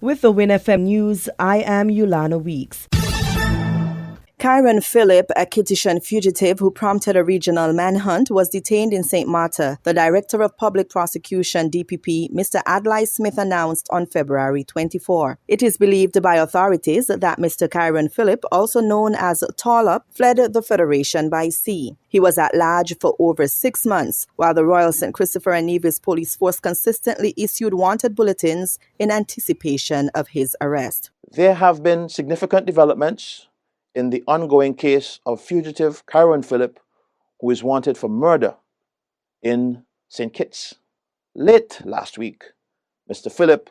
With the WINN FM News, I am Yulana Weeks. Kyron Phillip, a Kittitian fugitive who prompted a regional manhunt, was detained in St. Marta. The Director of Public Prosecution, DPP, Mr. Adlai Smith, announced on February 24. It is believed by authorities that Mr. Kyron Phillip, also known as Tallop, fled the Federation by sea. He was at large for over 6 months, while the Royal St. Christopher and Nevis Police Force consistently issued wanted bulletins in anticipation of his arrest. There have been significant developments in the ongoing case of fugitive Kyron Phillip, who is wanted for murder in St. Kitts. Late last week, Mr. Phillip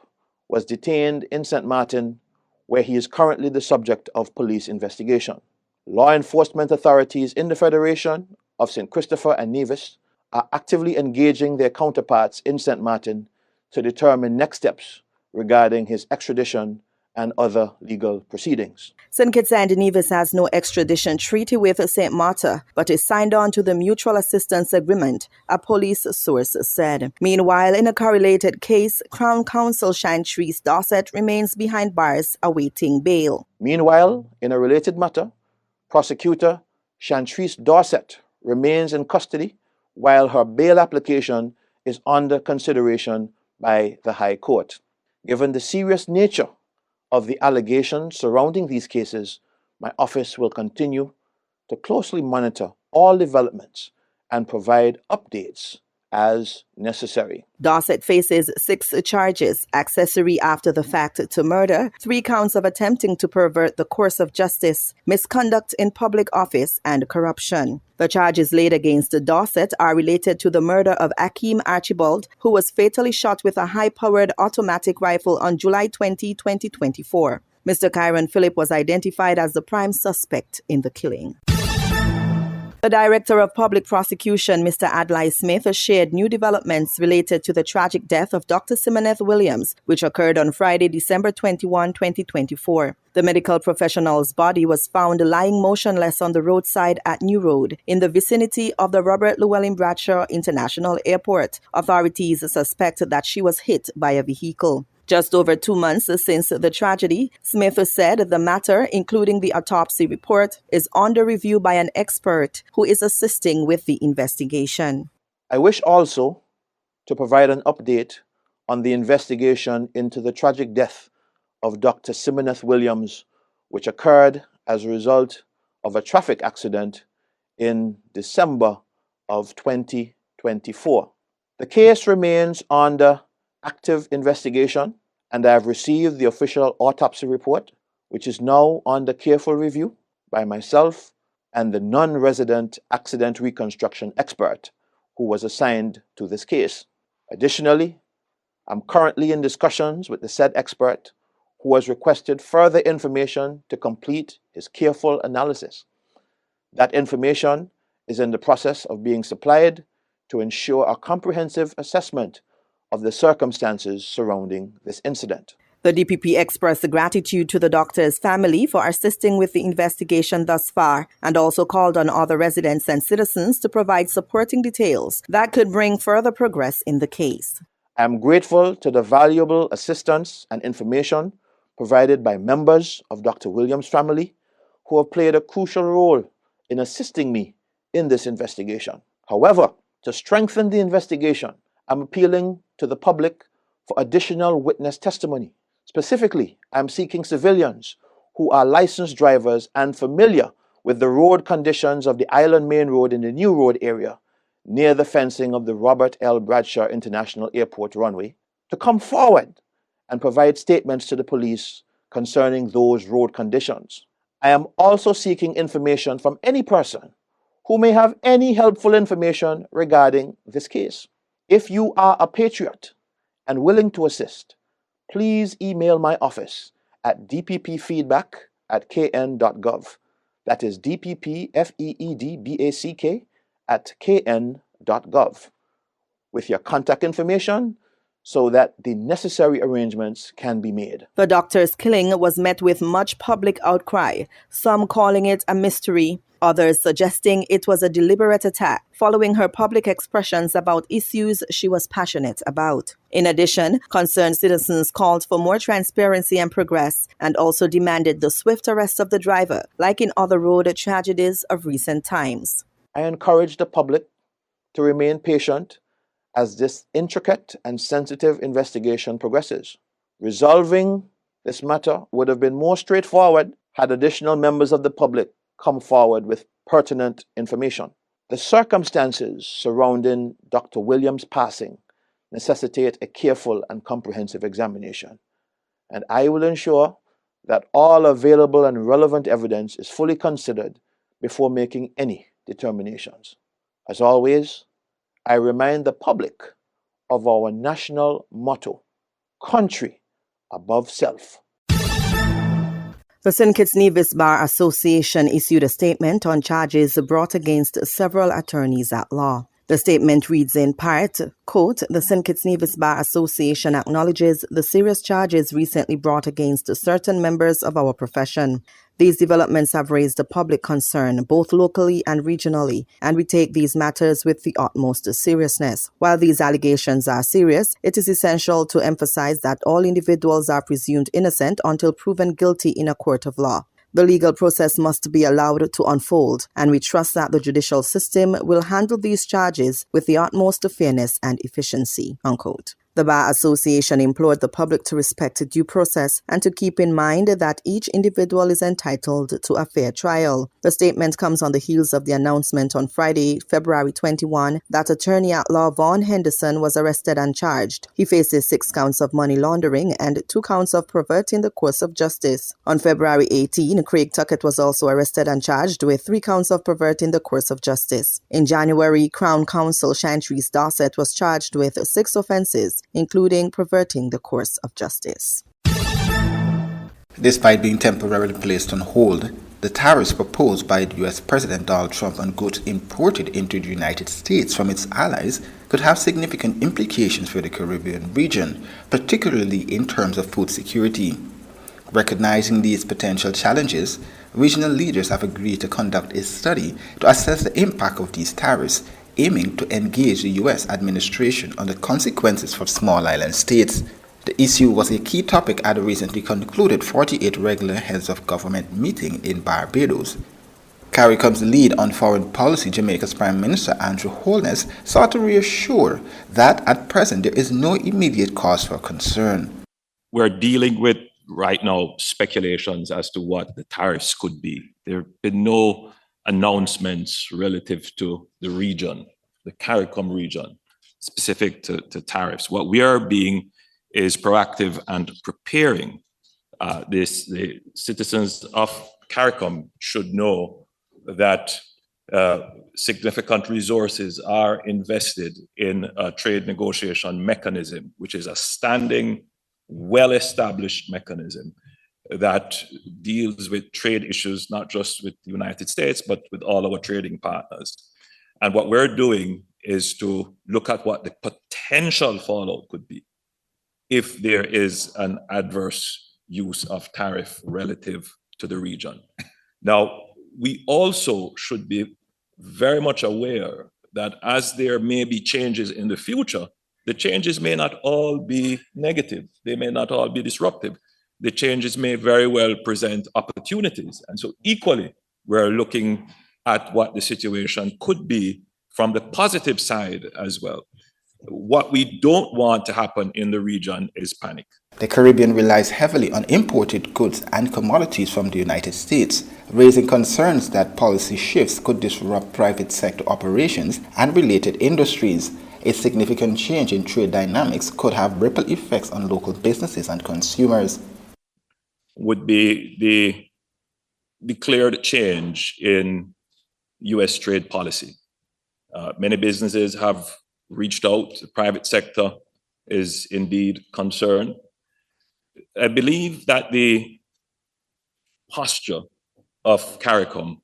was detained in St. Martin, where he is currently the subject of police investigation. Law enforcement authorities in the Federation of St. Christopher and Nevis are actively engaging their counterparts in St. Martin to determine next steps regarding his extradition and other legal proceedings. St. Kitts and Nevis has no extradition treaty with St. Marta, but is signed on to the Mutual Assistance Agreement, a police source said. Meanwhile, in a correlated case, Crown Counsel Chantrice Dorset remains behind bars awaiting bail. Meanwhile, in a related matter, prosecutor Chantrice Dorset remains in custody while her bail application is under consideration by the High Court. Given the serious nature of the allegations surrounding these cases, my office will continue to closely monitor all developments and provide updates as necessary. Dorset faces 6 charges: accessory after the fact to murder, 3 counts of attempting to pervert the course of justice, misconduct in public office, and corruption. The charges laid against Dorset are related to the murder of Akeem Archibald, who was fatally shot with a high-powered automatic rifle on July 20, 2024. Mr. Kyron Phillip was identified as the prime suspect in the killing. The Director of Public Prosecution, Mr. Adlai Smith, shared new developments related to the tragic death of Dr. Simoneth Williams, which occurred on Friday, December 21, 2024. The medical professional's body was found lying motionless on the roadside at New Road, in the vicinity of the Robert Llewellyn Bradshaw International Airport. Authorities suspect that she was hit by a vehicle. Just over 2 months since the tragedy, Smith said the matter, including the autopsy report, is under review by an expert who is assisting with the investigation. I wish also to provide an update on the investigation into the tragic death of Dr. Simoneth Williams, which occurred as a result of a traffic accident in December of 2024. The case remains under active investigation, and I have received the official autopsy report, which is now under careful review by myself and the non-resident accident reconstruction expert who was assigned to this case. Additionally, I'm currently in discussions with the said expert who has requested further information to complete his careful analysis. That information is in the process of being supplied to ensure a comprehensive assessment of the circumstances surrounding this incident. The DPP expressed gratitude to the doctor's family for assisting with the investigation thus far, and also called on other residents and citizens to provide supporting details that could bring further progress in the case. I am grateful to the valuable assistance and information provided by members of Dr. Williams' family, who have played a crucial role in assisting me in this investigation. However, to strengthen the investigation, I'm appealing to the public for additional witness testimony. Specifically, I'm seeking civilians who are licensed drivers and familiar with the road conditions of the Island Main Road in the New Road area near the fencing of the Robert L. Bradshaw International Airport runway to come forward and provide statements to the police concerning those road conditions. I am also seeking information from any person who may have any helpful information regarding this case. If you are a patriot and willing to assist, please email my office at dppfeedback@kn.gov. That is dppfeedback@kn.gov with your contact information so that the necessary arrangements can be made. The doctor's killing was met with much public outcry, some calling it a mystery, others suggesting it was a deliberate attack following her public expressions about issues she was passionate about. In addition, concerned citizens called for more transparency and progress and also demanded the swift arrest of the driver, like in other road tragedies of recent times. I encourage the public to remain patient as this intricate and sensitive investigation progresses. Resolving this matter would have been more straightforward had additional members of the public come forward with pertinent information. The circumstances surrounding Dr. Williams' passing necessitate a careful and comprehensive examination, and I will ensure that all available and relevant evidence is fully considered before making any determinations. As always, I remind the public of our national motto, country above self. The St. Kitts Nevis Bar Association issued a statement on charges brought against several attorneys at law. The statement reads in part, quote, "The St. Kitts Nevis Bar Association acknowledges the serious charges recently brought against certain members of our profession. These developments have raised a public concern, both locally and regionally, and we take these matters with the utmost seriousness. While these allegations are serious, it is essential to emphasize that all individuals are presumed innocent until proven guilty in a court of law. The legal process must be allowed to unfold, and we trust that the judicial system will handle these charges with the utmost fairness and efficiency," unquote. The Bar Association implored the public to respect due process and to keep in mind that each individual is entitled to a fair trial. The statement comes on the heels of the announcement on Friday, February 21, that attorney-at-law Vaughn Henderson was arrested and charged. He faces 6 counts of money laundering and 2 counts of perverting the course of justice. On February 18, Craig Tuckett was also arrested and charged with 3 counts of perverting the course of justice. In January, Crown Counsel Chantrice Dorset was charged with 6 offenses, including perverting the course of justice. Despite being temporarily placed on hold, the tariffs proposed by U.S. President Donald Trump on goods imported into the United States from its allies could have significant implications for the Caribbean region, particularly in terms of food security. Recognizing these potential challenges, regional leaders have agreed to conduct a study to assess the impact of these tariffs, aiming to engage the U.S. administration on the consequences for small island states. The issue was a key topic at a recently concluded 48 regular heads of government meeting in Barbados. CARICOM's lead on foreign policy, Jamaica's Prime Minister Andrew Holness, sought to reassure that at present there is no immediate cause for concern. We're dealing with right now speculations as to what the tariffs could be. There have been no announcements relative to the region, the CARICOM region, specific to tariffs. What we are being is proactive and preparing the citizens of CARICOM should know that significant resources are invested in a trade negotiation mechanism, which is a standing, well-established mechanism that deals with trade issues, not just with the United States, but with all our trading partners. And what we're doing is to look at what the potential fallout could be if there is an adverse use of tariff relative to the region. Now, we also should be very much aware that as there may be changes in the future, the changes may not all be negative. They may not all be disruptive. The changes may very well present opportunities. And so equally, we're looking at what the situation could be from the positive side as well. What we don't want to happen in the region is panic. The Caribbean relies heavily on imported goods and commodities from the United States, raising concerns that policy shifts could disrupt private sector operations and related industries. A significant change in trade dynamics could have ripple effects on local businesses and consumers. Would be the declared change in U.S. trade policy. Many businesses have reached out. The private sector is indeed concerned. I believe that the posture of CARICOM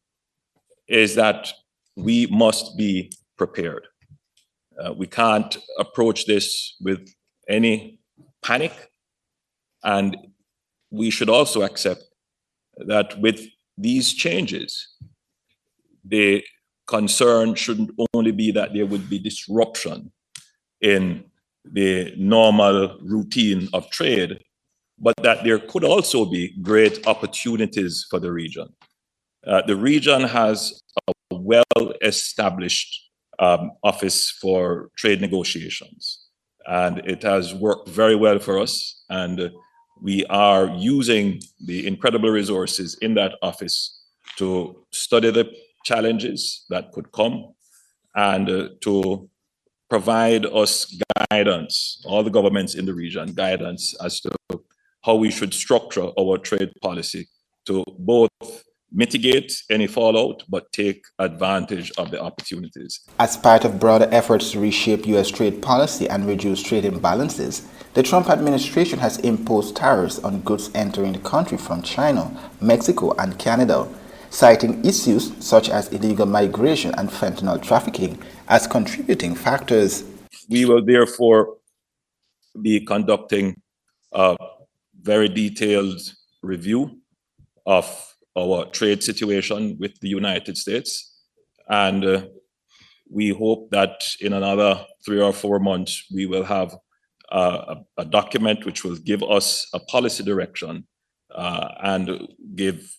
is that we must be prepared. We can't approach this with any panic, and we should also accept that with these changes, the concern shouldn't only be that there would be disruption in the normal routine of trade, but that there could also be great opportunities for the region. The region has a well-established office for trade negotiations, and it has worked very well for us. And we are using the incredible resources in that office to study the challenges that could come and to provide us guidance, all the governments in the region, guidance as to how we should structure our trade policy to both mitigate any fallout, but take advantage of the opportunities. As part of broader efforts to reshape U.S. trade policy and reduce trade imbalances, the Trump administration has imposed tariffs on goods entering the country from China, Mexico, and Canada, citing issues such as illegal migration and fentanyl trafficking as contributing factors. We will therefore be conducting a very detailed review of our trade situation with the United States. And we hope that in another 3 or 4 months, we will have a document which will give us a policy direction and give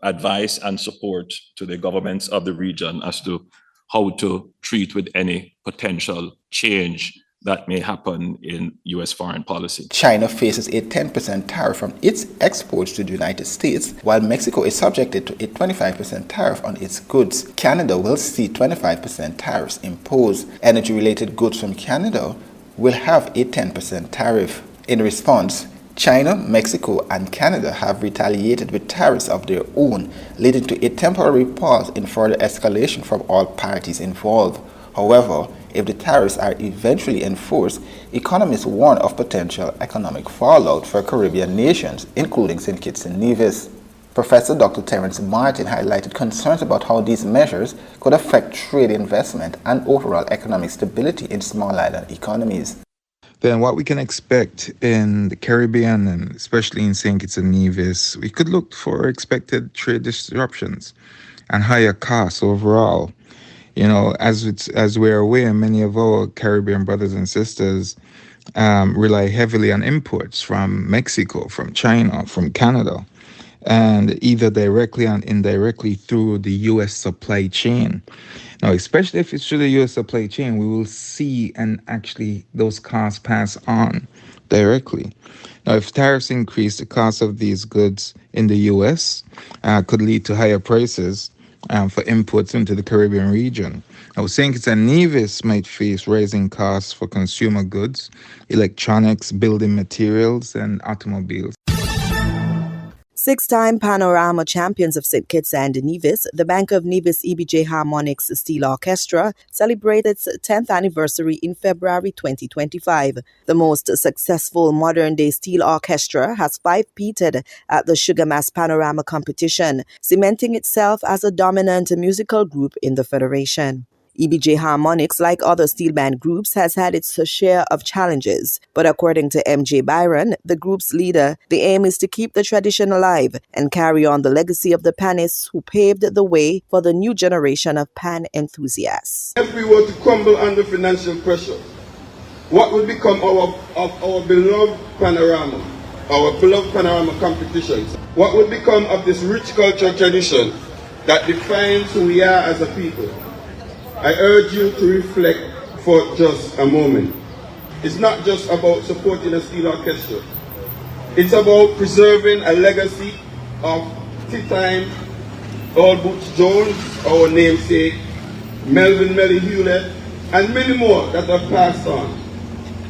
advice and support to the governments of the region as to how to treat with any potential change that may happen in U.S. foreign policy. China faces a 10% tariff on its exports to the United States, while Mexico is subjected to a 25% tariff on its goods. Canada will see 25% tariffs imposed. Energy-related goods from Canada will have a 10% tariff. In response, China, Mexico, and Canada have retaliated with tariffs of their own, leading to a temporary pause in further escalation from all parties involved. However, if the tariffs are eventually enforced, economists warn of potential economic fallout for Caribbean nations, including St. Kitts and Nevis. Professor Dr. Terence Martin highlighted concerns about how these measures could affect trade investment and overall economic stability in small island economies. Then what we can expect in the Caribbean, and especially in St. Kitts and Nevis, we could look for expected trade disruptions and higher costs overall. You know, as we're aware, many of our Caribbean brothers and sisters rely heavily on imports from Mexico, from China, from Canada, and either directly and indirectly through the U.S. supply chain. Now, especially if it's through the U.S. supply chain, we will see and actually those costs pass on directly. Now, if tariffs increase, the cost of these goods in the U.S. Could lead to higher prices for imports into the Caribbean region. Now, St. Kitts and Nevis might face rising costs for consumer goods, electronics, building materials, and automobiles. 6-time Panorama champions of St. Kitts and Nevis, the Bank of Nevis EBJ Harmonics Steel Orchestra celebrated its 10th anniversary in February 2025. The most successful modern-day steel orchestra has five-peated at the Sugar Mass Panorama competition, cementing itself as a dominant musical group in the Federation. EBJ Harmonics, like other steel band groups, has had its share of challenges. But according to MJ Byron, the group's leader, the aim is to keep the tradition alive and carry on the legacy of the panists who paved the way for the new generation of pan enthusiasts. If we were to crumble under financial pressure, what would become of our beloved panorama, our beloved panorama competitions? What would become of this rich cultural tradition that defines who we are as a people? I urge you to reflect for just a moment. It's not just about supporting a steel orchestra. It's about preserving a legacy of T-Time, Old Butch Jones, our namesake, Melvin Melly Hewlett, and many more that have passed on,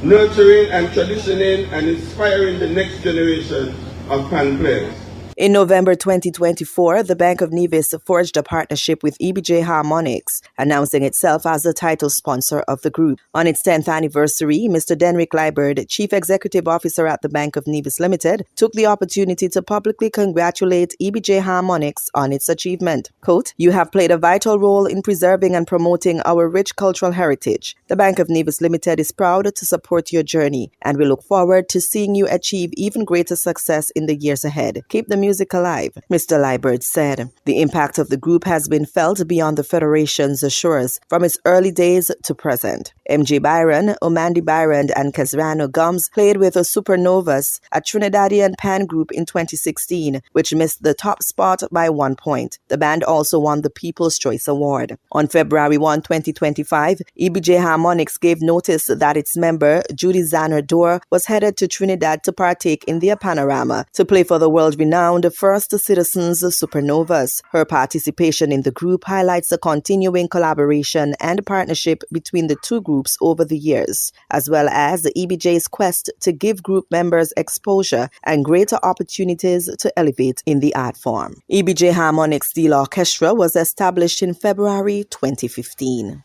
nurturing and traditioning and inspiring the next generation of pan players. In November 2024, the Bank of Nevis forged a partnership with EBJ Harmonics, announcing itself as the title sponsor of the group. On its 10th anniversary, Mr. Denrick Liburd, Chief Executive Officer at the Bank of Nevis Limited, took the opportunity to publicly congratulate EBJ Harmonics on its achievement. Quote, "You have played a vital role in preserving and promoting our rich cultural heritage. The Bank of Nevis Limited is proud to support your journey, and we look forward to seeing you achieve even greater success in the years ahead. Keep the music alive, Mr. Liebert said. The impact of the group has been felt beyond the Federation's shores from its early days to present. MJ Byron, Omandi Byron, and Kazrano Gums played with the Supernovas, a Trinidadian pan group in 2016, which missed the top spot by 1 point. The band also won the People's Choice Award. On February 1, 2025, EBJ Harmonics gave notice that its member, Judy Zanner Dorr, was headed to Trinidad to partake in their panorama to play for the world-renowned First Citizens Supernovas. Her participation in the group highlights the continuing collaboration and partnership between the two groups over the years, as well as the EBJ's quest to give group members exposure and greater opportunities to elevate in the art form. EBJ Harmonic Steel Orchestra was established in February 2015.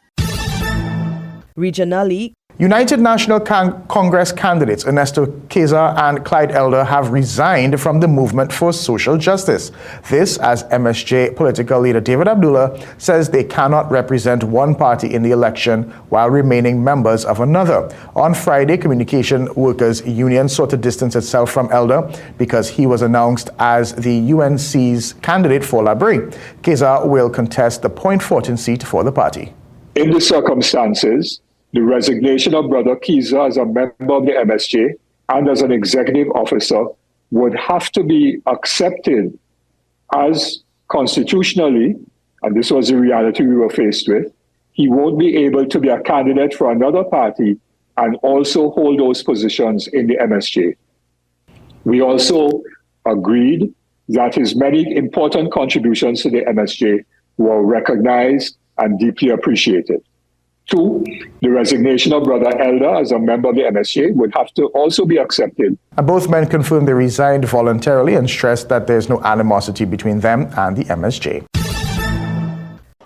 Regionally, United National Congress candidates Ernesto Keza and Clyde Elder have resigned from the Movement for Social Justice. This as MSJ political leader David Abdullah says they cannot represent one party in the election while remaining members of another. On Friday, Communication Workers Union sought to distance itself from Elder because he was announced as the UNC's candidate for La Brea. Keza will contest the Point Fortin seat for the party. In the circumstances, the resignation of Brother Keza as a member of the MSJ and as an executive officer would have to be accepted as constitutionally, and this was the reality we were faced with, he won't be able to be a candidate for another party and also hold those positions in the MSJ. We also agreed that his many important contributions to the MSJ were recognized and deeply appreciated. 2, the resignation of Brother Elder as a member of the MSJ would have to also be accepted. And both men confirmed they resigned voluntarily and stressed that there's no animosity between them and the MSJ.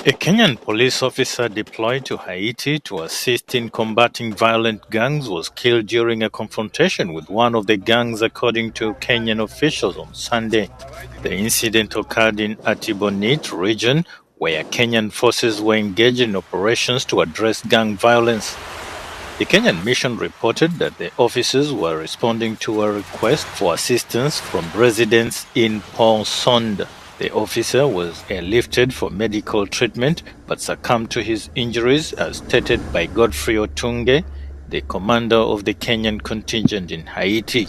A Kenyan police officer deployed to Haiti to assist in combating violent gangs was killed during a confrontation with one of the gangs, according to Kenyan officials on Sunday. The incident occurred in Atibonite region, where Kenyan forces were engaged in operations to address gang violence. The Kenyan mission reported that the officers were responding to a request for assistance from residents in Ponsonde. The officer was airlifted for medical treatment but succumbed to his injuries, as stated by Godfrey Otunge, the commander of the Kenyan contingent in Haiti.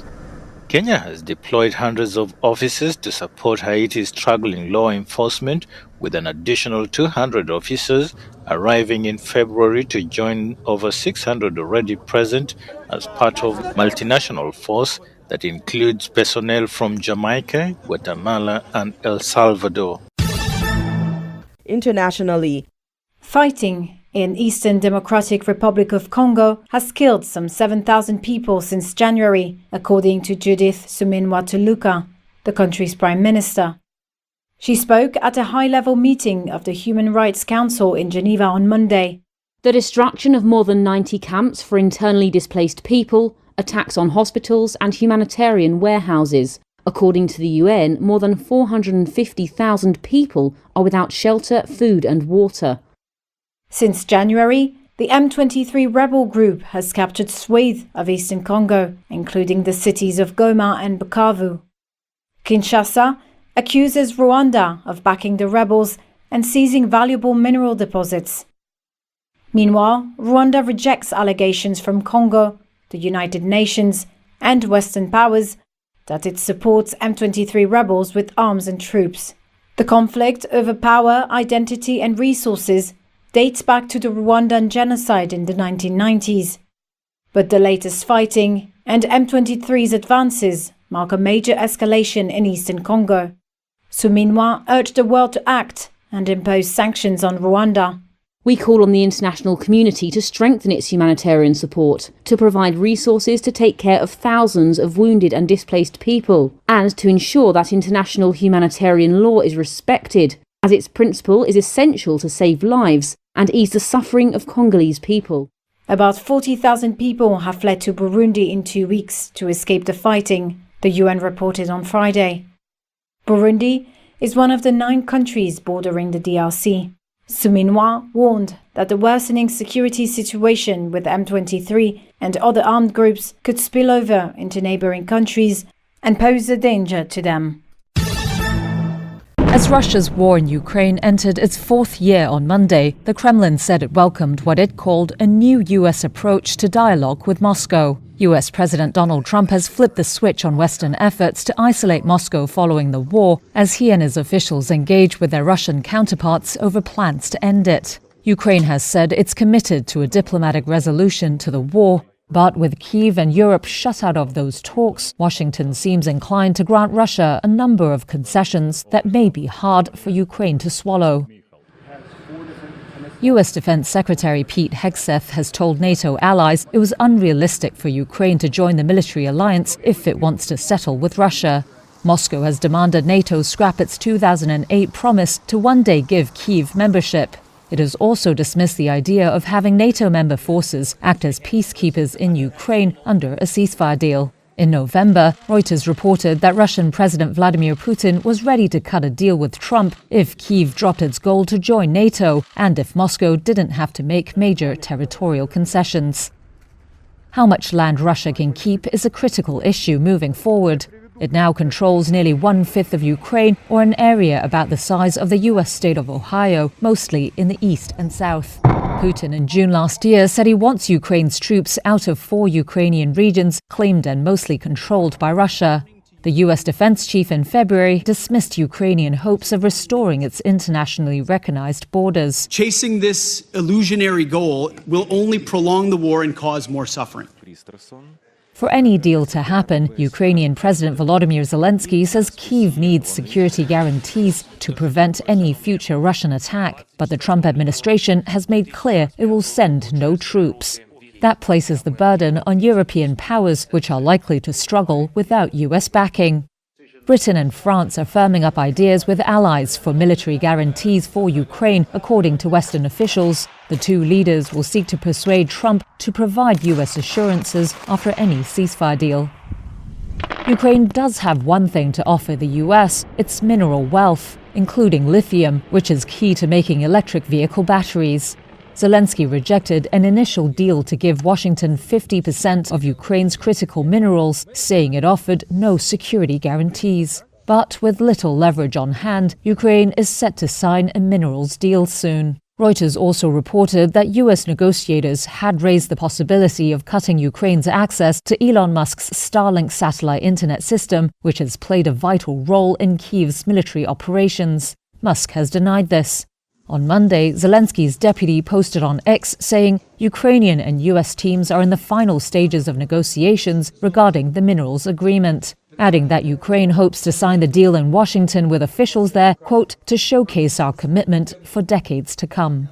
Kenya has deployed hundreds of officers to support Haiti's struggling law enforcement, with an additional 200 officers arriving in February to join over 600 already present as part of a multinational force that includes personnel from Jamaica, Guatemala, and El Salvador. Internationally, fighting in Eastern Democratic Republic of Congo has killed some 7,000 people since January, according to Judith Suminwa Tuluka, the country's prime minister. She spoke at a high-level meeting of the Human Rights Council in Geneva on Monday. The destruction of more than 90 camps for internally displaced people, attacks on hospitals and humanitarian warehouses. According to the UN, more than 450,000 people are without shelter, food and water. Since January, the M23 rebel group has captured swathe of eastern Congo, including the cities of Goma and Bukavu. Kinshasa accuses Rwanda of backing the rebels and seizing valuable mineral deposits. Meanwhile, Rwanda rejects allegations from Congo, the United Nations, and Western powers that it supports M23 rebels with arms and troops. The conflict over power, identity, and resources dates back to the Rwandan genocide in the 1990s. But the latest fighting and M23's advances mark a major escalation in eastern Congo. Suminwa urged the world to act and impose sanctions on Rwanda. We call on the international community to strengthen its humanitarian support, to provide resources to take care of thousands of wounded and displaced people, and to ensure that international humanitarian law is respected, as its principle is essential to save lives and ease the suffering of Congolese people. About 40,000 people have fled to Burundi in 2 weeks to escape the fighting, the UN reported on Friday. Burundi is one of the 9 countries bordering the DRC. Suminwa warned that the worsening security situation with M23 and other armed groups could spill over into neighboring countries and pose a danger to them. As Russia's war in Ukraine entered its fourth year on Monday, the Kremlin said it welcomed what it called a new U.S. approach to dialogue with Moscow. U.S. President Donald Trump has flipped the switch on Western efforts to isolate Moscow following the war, as he and his officials engage with their Russian counterparts over plans to end it. Ukraine has said it's committed to a diplomatic resolution to the war, but with Kyiv and Europe shut out of those talks, Washington seems inclined to grant Russia a number of concessions that may be hard for Ukraine to swallow. U.S. Defense Secretary Pete Hegseth has told NATO allies it was unrealistic for Ukraine to join the military alliance if it wants to settle with Russia. Moscow has demanded NATO scrap its 2008 promise to one day give Kyiv membership. It has also dismissed the idea of having NATO member forces act as peacekeepers in Ukraine under a ceasefire deal. In November, Reuters reported that Russian President Vladimir Putin was ready to cut a deal with Trump if Kyiv dropped its goal to join NATO and if Moscow didn't have to make major territorial concessions. How much land Russia can keep is a critical issue moving forward. It now controls nearly 1/5 of Ukraine, or an area about the size of the US state of Ohio, mostly in the east and south. Putin in June last year said he wants Ukraine's troops out of 4 Ukrainian regions claimed and mostly controlled by Russia. The US defense chief in February dismissed Ukrainian hopes of restoring its internationally recognized borders. Chasing this illusionary goal will only prolong the war and cause more suffering. For any deal to happen, Ukrainian President Volodymyr Zelensky says Kyiv needs security guarantees to prevent any future Russian attack. But the Trump administration has made clear it will send no troops. That places the burden on European powers, which are likely to struggle without US backing. Britain and France are firming up ideas with allies for military guarantees for Ukraine, according to Western officials. The two leaders will seek to persuade Trump to provide US assurances after any ceasefire deal. Ukraine does have one thing to offer the US, its mineral wealth, including lithium, which is key to making electric vehicle batteries. Zelensky rejected an initial deal to give Washington 50% of Ukraine's critical minerals, saying it offered no security guarantees. But with little leverage on hand, Ukraine is set to sign a minerals deal soon. Reuters also reported that US negotiators had raised the possibility of cutting Ukraine's access to Elon Musk's Starlink satellite internet system, which has played a vital role in Kyiv's military operations. Musk has denied this. On Monday, Zelensky's deputy posted on X saying Ukrainian and US teams are in the final stages of negotiations regarding the minerals agreement, adding that Ukraine hopes to sign the deal in Washington with officials there, quote, to showcase our commitment for decades to come.